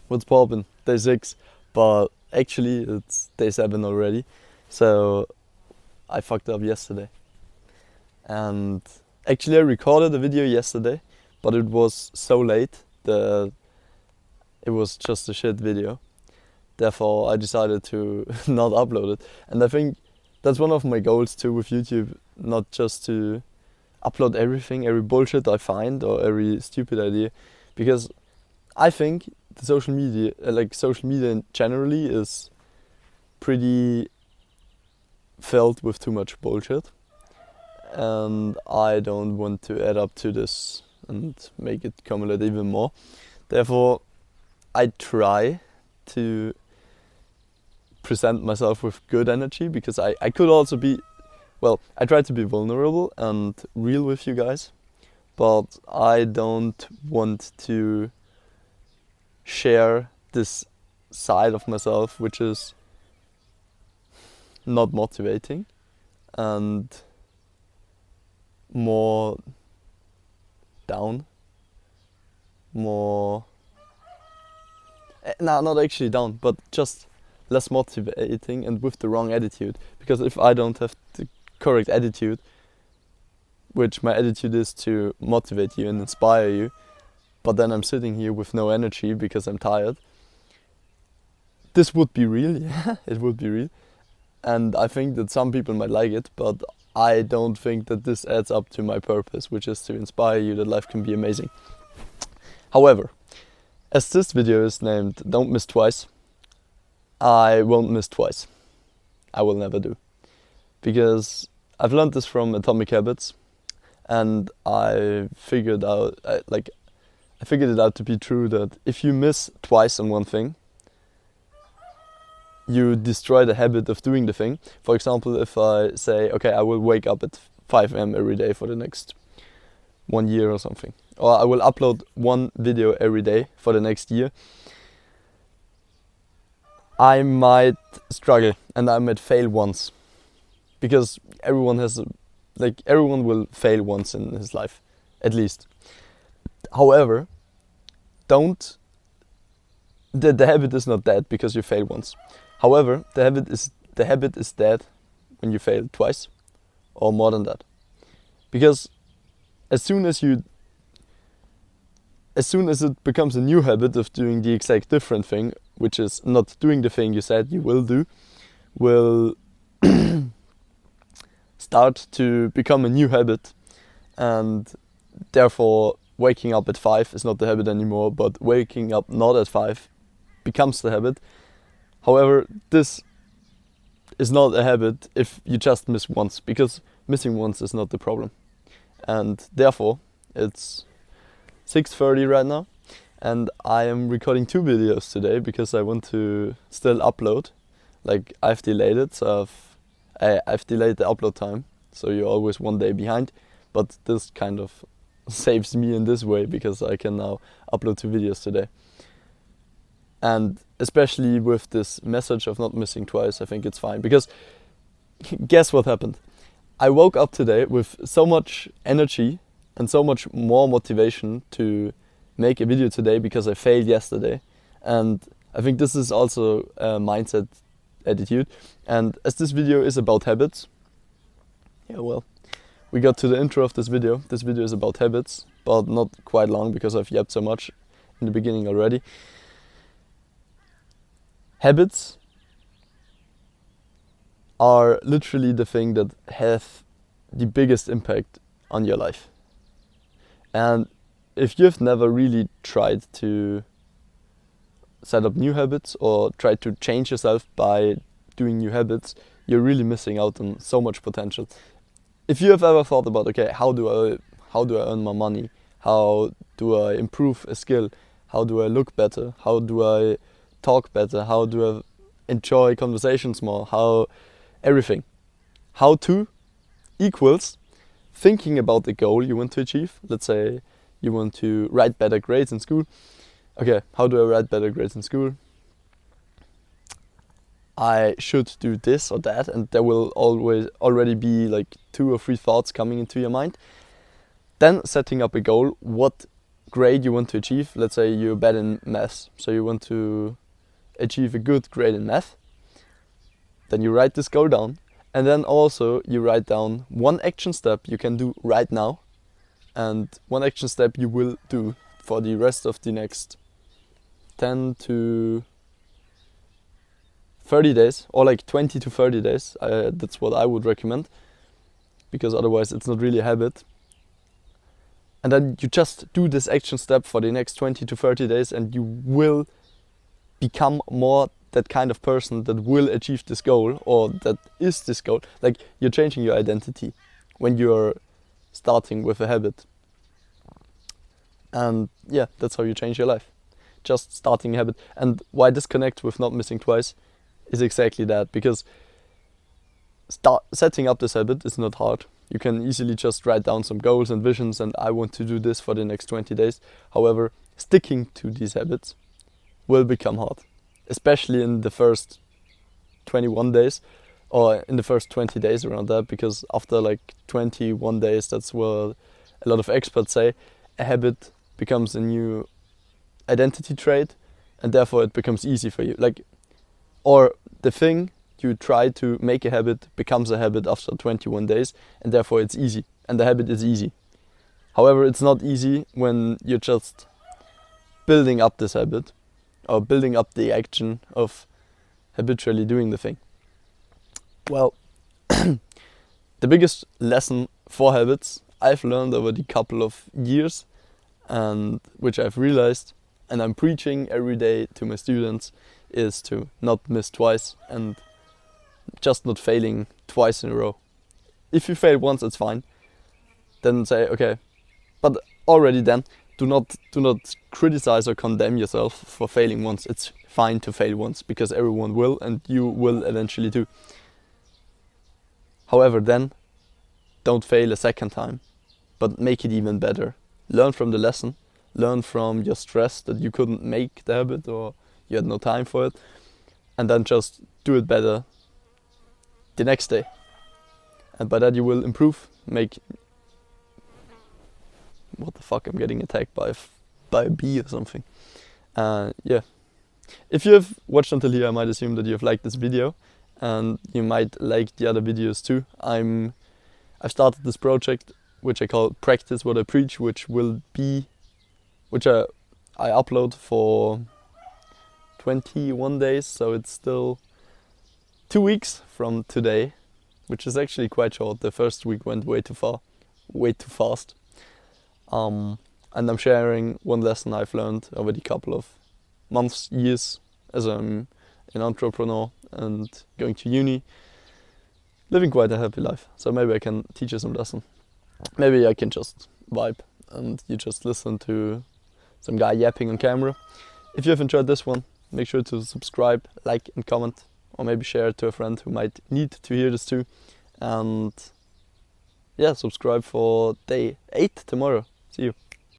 what's poppin'? Day 6, but actually it's day 7 already. So I fucked up yesterday. And actually I recorded a video yesterday, but it was so late that it was just a shit video. Therefore I decided to not upload it. And I think that's one of my goals too with YouTube, not just to upload everything, every bullshit I find or every stupid idea, because I think the social media, social media generally, is pretty filled with too much bullshit, and I don't want to add up to this and make it accumulate even more. Therefore, I try to present myself with good energy, because I could also be, well, I try to be vulnerable and real with you guys, but I don't want to share this side of myself which is not motivating and more down, more no, not actually down, but just less motivating and with the wrong attitude. Because if I don't have the correct attitude, which my attitude is to motivate you and inspire you, but then I'm sitting here with no energy because I'm tired, this would be real, yeah, it would be real. And I think that some people might like it, but I don't think that this adds up to my purpose, which is to inspire you that life can be amazing. However, as this video is named Don't Miss Twice, I won't miss twice. I will never do. Because I've learned this from Atomic Habits, and I figured it out to be true that if you miss twice on one thing, you destroy the habit of doing the thing. For example, if I say, okay, I will wake up at 5 am every day for the next 1 year or something, or I will upload one video every day for the next year, I might struggle and I might fail once, because everyone will fail once in his life, at least. However, the habit is not dead because you fail once. However, the habit is dead when you fail twice or more than that. Because as soon as it becomes a new habit of doing the exact different thing, which is not doing the thing you said you will do, will start to become a new habit, and therefore waking up at 5 is not the habit anymore, but waking up not at 5 becomes the habit. However, this is not a habit if you just miss once, because missing once is not the problem. And therefore, it's 6:30 right now, and I am recording 2 videos today because I want to still upload. I've delayed it, so I've delayed the upload time, so you're always 1 day behind. But this kind of saves me in this way, because I can now upload 2 videos today. And especially with this message of not missing twice, I think it's fine. Because guess what happened? I woke up today with so much energy and so much more motivation to make a video today because I failed yesterday. And I think this is also a mindset attitude. And as this video is about habits, yeah, well, we got to the intro of this video. This video is about habits, but not quite long because I've yapped so much in the beginning already. Habits are literally the thing that have the biggest impact on your life. And if you've never really tried to set up new habits or tried to change yourself by doing new habits, you're really missing out on so much potential. If you have ever thought about, okay, how do I earn more money? How do I improve a skill? How do I look better? How do I talk better? How do I enjoy conversations more? How everything. How to equals thinking about the goal you want to achieve. Let's say you want to write better grades in school. Okay, how do I write better grades in school? I should do this or that, and there will already be 2 or 3 thoughts coming into your mind. Then setting up a goal, what grade you want to achieve. Let's say you're bad in math, so you want to achieve a good grade in math. Then you write this goal down, and then also you write down one action step you can do right now, and one action step you will do for the rest of the next 10 to 30 days, or like 20 to 30 days. That's what I would recommend, because otherwise it's not really a habit. And then you just do this action step for the next 20 to 30 days, and you will become more that kind of person that will achieve this goal, or that is this goal. Like, you're changing your identity when you're starting with a habit. And yeah, that's how you change your life. Just starting a habit. And why this connects with not missing twice is exactly that, because setting up this habit is not hard. You can easily just write down some goals and visions, and I want to do this for the next 20 days. However, sticking to these habits will become hard, especially in the first 21 days, or in the first 20 days around that, because after like 21 days, that's what a lot of experts say, a habit becomes a new identity trait, and therefore it becomes easy for you. Like, or the thing you try to make a habit becomes a habit after 21 days, and therefore it's easy, and the habit is easy. However, it's not easy when you're just building up this habit, or building up the action of habitually doing the thing. Well, the biggest lesson for habits I've learned over the couple of years, and which I've realized, and I'm preaching every day to my students, is to not miss twice, and just not failing twice in a row. If you fail once, it's fine. Then say, okay, but already then, do not criticize or condemn yourself for failing once. It's fine to fail once, because everyone will, and you will eventually too. However, then, don't fail a second time, but make it even better. Learn from the lesson, learn from your stress that you couldn't make the habit, or you had no time for it, and then just do it better the next day. And by that you will improve, what the fuck, I'm getting attacked by a bee or something. Yeah. If you have watched until here, I might assume that you have liked this video, and you might like the other videos too. I've started this project which I call Practice What I Preach, which I upload for 21 days, so it's still 2 weeks from today, which is actually quite short. The first week went way too fast. And I'm sharing one lesson I've learned over the couple of months, years, as I'm an entrepreneur and going to uni, living quite a happy life. So maybe I can teach you some lesson. Maybe I can just vibe and you just listen to some guy yapping on camera. If you have enjoyed this one, make sure to subscribe, like and comment, or maybe share it to a friend who might need to hear this too. And yeah, subscribe for day 8 tomorrow. See you.